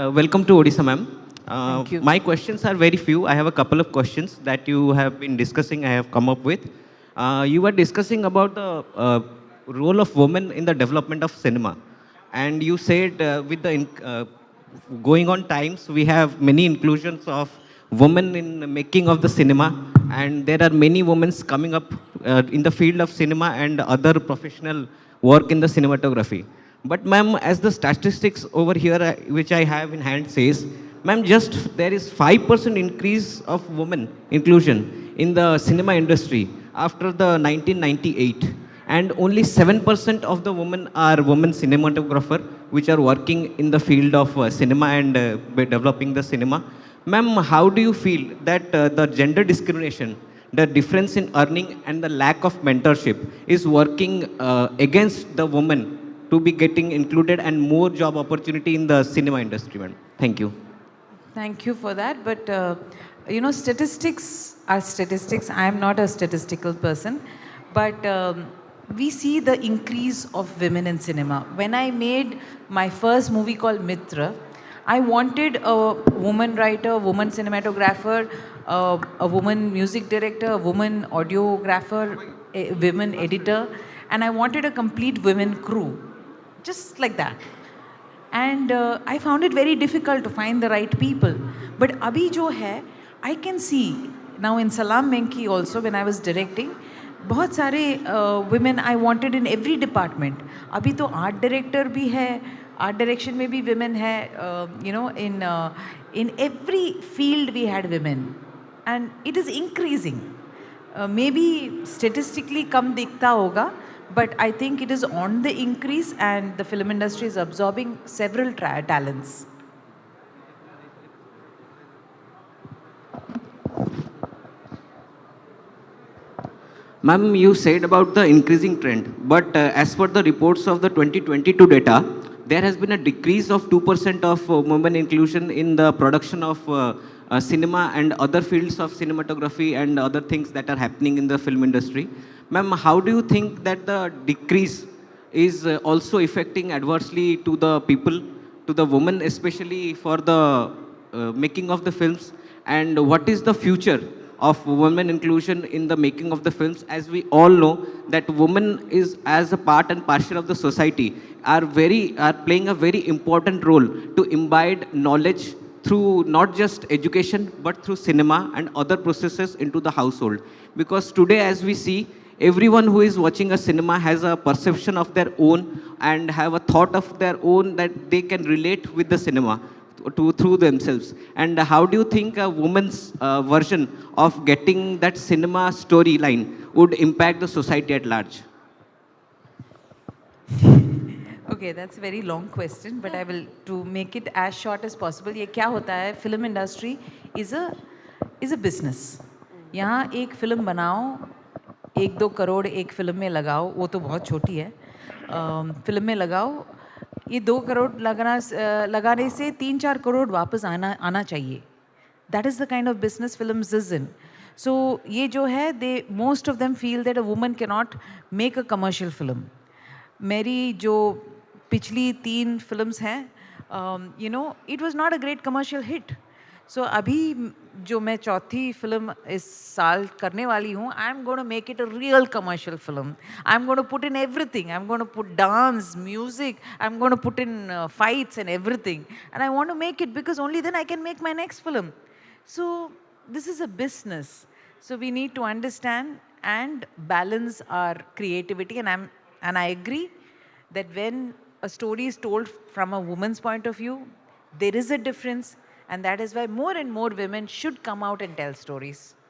welcome to Odisha, ma'am. Thank you. My questions are very few. I have a couple of questions that you have been discussing, I have come up with. You were discussing about the role of women in the development of cinema. And you said with the going on times, we have many inclusions of women in the making of the cinema. And there are many women coming up in the field of cinema and other professional work in the cinematography. But ma'am, as the statistics over here, which I have in hand says, ma'am, just there is 5% increase of women inclusion in the cinema industry after the 1998. And only 7% of the women are women cinematographer, which are working in the field of cinema and developing the cinema. Ma'am, how do you feel that the gender discrimination, the difference in earning and the lack of mentorship is working against the woman to be getting included and more job opportunity in the cinema industry, madam? Thank you. Thank you for that. But, statistics are statistics. I am not a statistical person. But we see the increase of women in cinema. When I made my first movie called Mitra, I wanted a woman writer, a woman cinematographer, a woman music director, a woman audiographer, a women editor, and I wanted a complete women crew. Just like that. And I found it very difficult to find the right people. But abhi jo hai, I can see now in Salam Menki also when I was directing, बहुत सारे women I wanted in every department. अभी तो art director भी है, art direction में भी women है, in every field we had women, and it is increasing. Maybe statistically कम दिखता होगा, but I think it is on the increase and the film industry is absorbing several talents. Ma'am, you said about the increasing trend, but as per the reports of the 2022 data, there has been a decrease of 2% of women inclusion in the production of cinema and other fields of cinematography and other things that are happening in the film industry. Ma'am, how do you think that the decrease is also affecting adversely to the people, to the women, especially for the making of the films? And what is the future of women inclusion in the making of the films, as we all know that women is as a part and parcel of the society are playing a very important role to imbibe knowledge through not just education but through cinema and other processes into the household. Because today, as we see, everyone who is watching a cinema has a perception of their own and have a thought of their own that they can relate with the cinema through themselves. And how do you think a woman's version of getting that cinema storyline would impact the society at large? Okay, that's a very long question, but I will to make it as short as possible. ये क्या होता है? Film industry is a business. यहाँ एक film बनाओ, 1-2 करोड़ एक film में लगाओ, वो तो बहुत छोटी है. फिल्म में लगाओ, ये 2 करोड़ लगाने से 3-4 करोड़ वापस आना चाहिए. That is the kind of business films is in. So ये जो है, most of them feel that a woman cannot make a commercial film. मेरी जो पिछली 3 films हैं, it was not a great commercial hit. So अभी जो मैं चौथी film इस साल करने वाली हूँ, I'm going to make it a real commercial film. I'm going to put in everything. I'm going to put dance, music. I'm going to put in fights and everything. And I want to make it because only then I can make my next film. So this is a business. So we need to understand and balance our creativity. And I agree that when a story is told from a woman's point of view, there is a difference. And that is why more and more women should come out and tell stories.